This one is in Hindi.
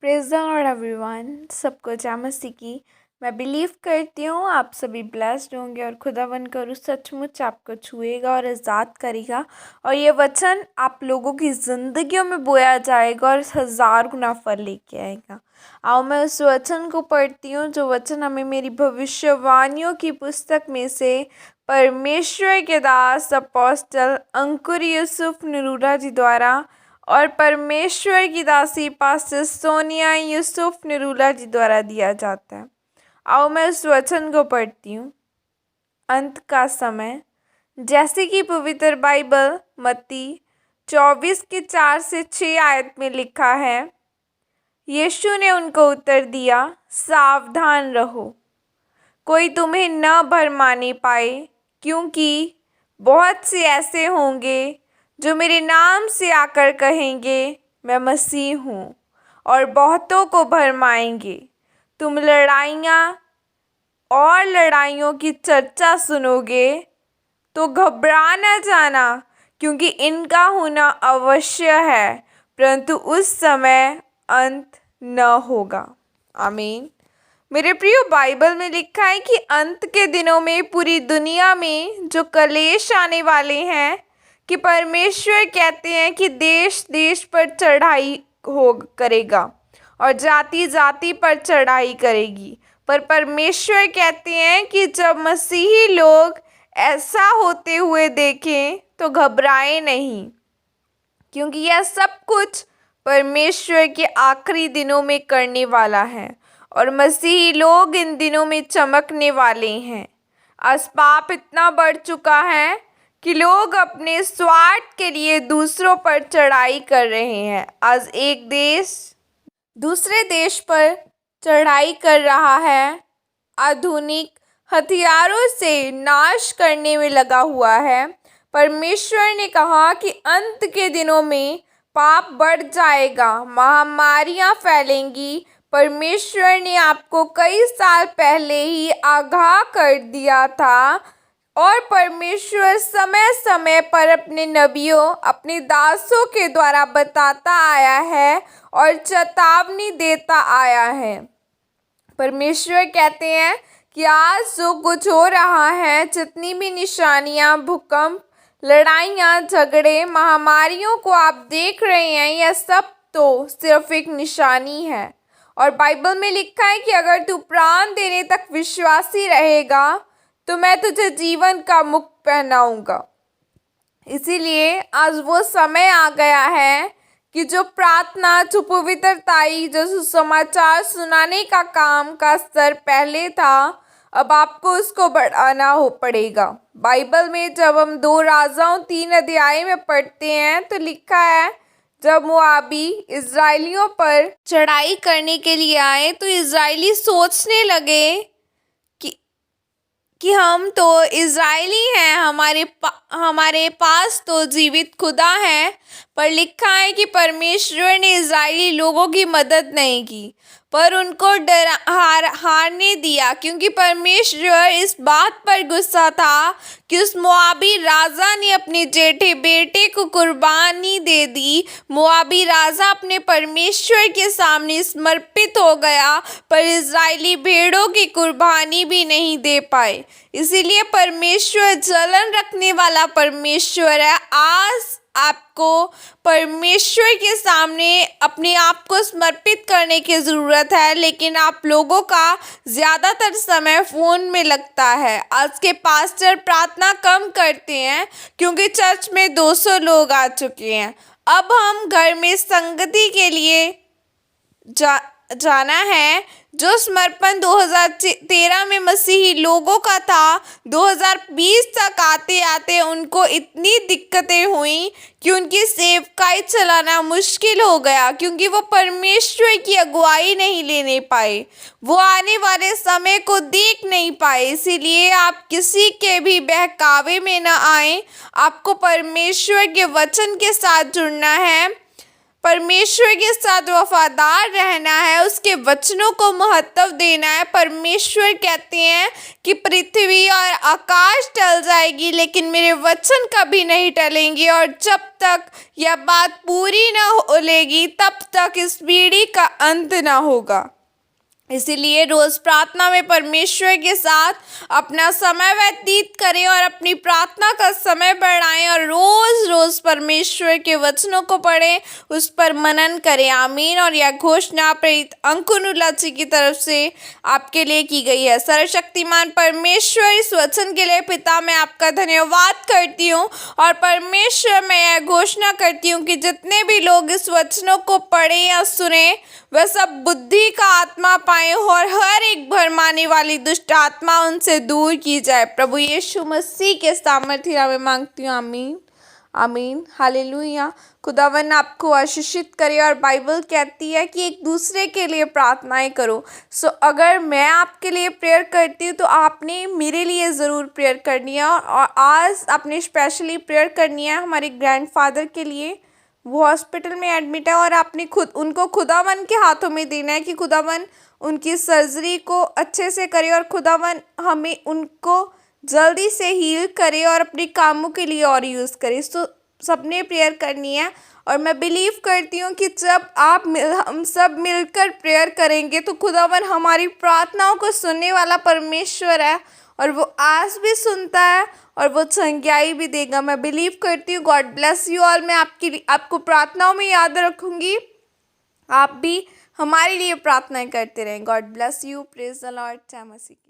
Praise the Lord everyone. सबको जय मसीह की। मैं बिलीव करती हूँ आप सभी ब्लेस्ड होंगे और खुदावन करूँ सचमुच आपको छुएगा और आज़ाद करेगा और ये वचन आप लोगों की ज़िंदगियों में बोया जाएगा और 1000 गुना फल लेके आएगा। आओ मैं उस वचन को पढ़ती हूँ जो वचन हमें मेरी भविष्यवाणियों की पुस्तक में से परमेश्वर के दास अपोस्टल अंकुर यूसुफ नरूरा जी द्वारा और परमेश्वर की दासी पास्टर सोनिया यूसुफ नरूला जी द्वारा दिया जाता है। आओ मैं उस वचन को पढ़ती हूँ। अंत का समय, जैसे कि पवित्र बाइबल मत्ती 24 के 4 से 6 आयत में लिखा है, यीशु ने उनको उत्तर दिया, सावधान रहो, कोई तुम्हें न भरमाने पाए, क्योंकि बहुत से ऐसे होंगे जो मेरे नाम से आकर कहेंगे मैं मसीह हूँ और बहुतों को भरमाएंगे। तुम लड़ाइयाँ और लड़ाइयों की चर्चा सुनोगे तो घबरा न जाना, क्योंकि इनका होना अवश्य है, परंतु उस समय अंत न होगा। आमीन। मेरे प्रिय, बाइबल में लिखा है कि अंत के दिनों में पूरी दुनिया में जो कलेश आने वाले हैं, कि परमेश्वर कहते हैं कि देश देश पर चढ़ाई हो करेगा और जाति जाति पर चढ़ाई करेगी। पर परमेश्वर कहते हैं कि जब मसीही लोग ऐसा होते हुए देखें तो घबराएं नहीं, क्योंकि यह सब कुछ परमेश्वर के आखिरी दिनों में करने वाला है और मसीही लोग इन दिनों में चमकने वाले हैं। आज पाप इतना बढ़ चुका है कि लोग अपने स्वार्थ के लिए दूसरों पर चढ़ाई कर रहे हैं। आज एक देश दूसरे देश पर चढ़ाई कर रहा है, आधुनिक हथियारों से नाश करने में लगा हुआ है। परमेश्वर ने कहा कि अंत के दिनों में पाप बढ़ जाएगा, महामारियां फैलेंगी। परमेश्वर ने आपको कई साल पहले ही आगाह कर दिया था और परमेश्वर समय समय पर अपने नबियों, अपने दासों के द्वारा बताता आया है और चेतावनी देता आया है। परमेश्वर कहते हैं कि आज जो कुछ हो रहा है, जितनी भी निशानियां, भूकंप, लड़ाइयां, झगड़े, महामारियों को आप देख रहे हैं, यह सब तो सिर्फ एक निशानी है। और बाइबल में लिखा है कि अगर तू प्राण देने तक विश्वासी रहेगा तो मैं तुझे जीवन का मुकुट पहनाऊंगा। इसीलिए आज वो समय आ गया है कि जो प्रार्थना, जो पवित्रताई, जो सुसमाचार सुनाने का काम का स्तर पहले था, अब आपको उसको बढ़ाना हो पड़ेगा। बाइबल में जब हम 2 राजाओं 3 अध्याय में पढ़ते हैं तो लिखा है, जब मोआबी इज़राइलियों पर चढ़ाई करने के लिए आए तो इज़राइली सोचने लगे कि हम तो इज़राइली हैं, हमारे पास तो जीवित खुदा है। पर लिखा है कि परमेश्वर ने इज़राइली लोगों की मदद नहीं की, पर उनको हारने दिया, क्योंकि परमेश्वर इस बात पर गुस्सा था कि उस मोआबी राजा ने अपने जेठे बेटे को कुर्बानी दे दी। मोआबी राजा अपने परमेश्वर के सामने समर्पित हो गया, पर इज़राइली भेड़ों की कुर्बानी भी नहीं दे पाए। इसीलिए परमेश्वर जलन रखने वाला परमेश्वर है। आज आपको परमेश्वर के सामने अपने आप को समर्पित करने की ज़रूरत है, लेकिन आप लोगों का ज़्यादातर समय फ़ोन में लगता है। आज के पास्टर प्रार्थना कम करते हैं क्योंकि चर्च में 200 लोग आ चुके हैं। अब हम घर में संगति के लिए जाना है। जो समर्पण 2013 में मसीही लोगों का था, 2020 तक आते आते उनको इतनी दिक्कतें हुई कि उनकी सेवकाई चलाना मुश्किल हो गया, क्योंकि वो परमेश्वर की अगुवाई नहीं लेने पाए, वो आने वाले समय को देख नहीं पाए। इसीलिए आप किसी के भी बहकावे में न आए, आपको परमेश्वर के वचन के साथ जुड़ना है। परमेश्वर के साथ वफादार रहना है, उसके वचनों को महत्व देना है। परमेश्वर कहते हैं कि पृथ्वी और आकाश टल जाएगी लेकिन मेरे वचन कभी नहीं टलेंगे, और जब तक यह बात पूरी ना हो लेगी तब तक इस पीढ़ी का अंत ना होगा। इसीलिए रोज प्रार्थना में परमेश्वर के साथ अपना समय व्यतीत करें और अपनी प्रार्थना का समय बढ़ाएं और रोज रोज परमेश्वर के वचनों को पढ़ें, उस पर मनन करें। आमीन। और यह घोषणा प्रेरित अंकुनुलाची की तरफ से आपके लिए की गई है। सर्वशक्तिमान परमेश्वर, इस वचन के लिए पिता मैं आपका धन्यवाद करती हूँ, और परमेश्वर मैं यह घोषणा करती हूँ कि जितने भी लोग इस वचनों को पढ़ें या सुने वह सब बुद्धि का आत्मा पाए और हर एक भरमाने वाली दुष्ट आत्मा उनसे दूर की जाए। प्रभु यीशु मसीह के सामर्थ्य नाम में मांगती हूँ। आमीन, आमीन, हालेलुया। खुदावन आपको आशीषित करे। और बाइबल कहती है कि एक दूसरे के लिए प्रार्थनाएं करो। अगर मैं आपके लिए प्रेयर करती हूँ तो आपने मेरे लिए ज़रूर प्रेयर करनी है। और आज आपने स्पेशली प्रेयर करनी है हमारे ग्रैंडफादर के लिए, वो हॉस्पिटल में एडमिट है, और आपने उनको खुदावन के हाथों में देना है कि खुदावन उनकी सर्जरी को अच्छे से करे और खुदावन हमें उनको जल्दी से हील करे और अपने कामों के लिए और यूज़ करे। सबने प्रेयर करनी है। और मैं बिलीव करती हूँ कि जब हम सब मिलकर प्रेयर करेंगे तो खुदावन हमारी प्रार्थनाओं को सुनने वाला परमेश्वर है, और वो आज भी सुनता है और वो संज्ञाई भी देगा। मैं बिलीव करती हूँ। God bless you all. मैं आपको प्रार्थनाओं में याद रखूँगी। आप भी हमारे लिए प्रार्थनाएं करते रहें। God bless you. Praise the Lord. जय मसीह।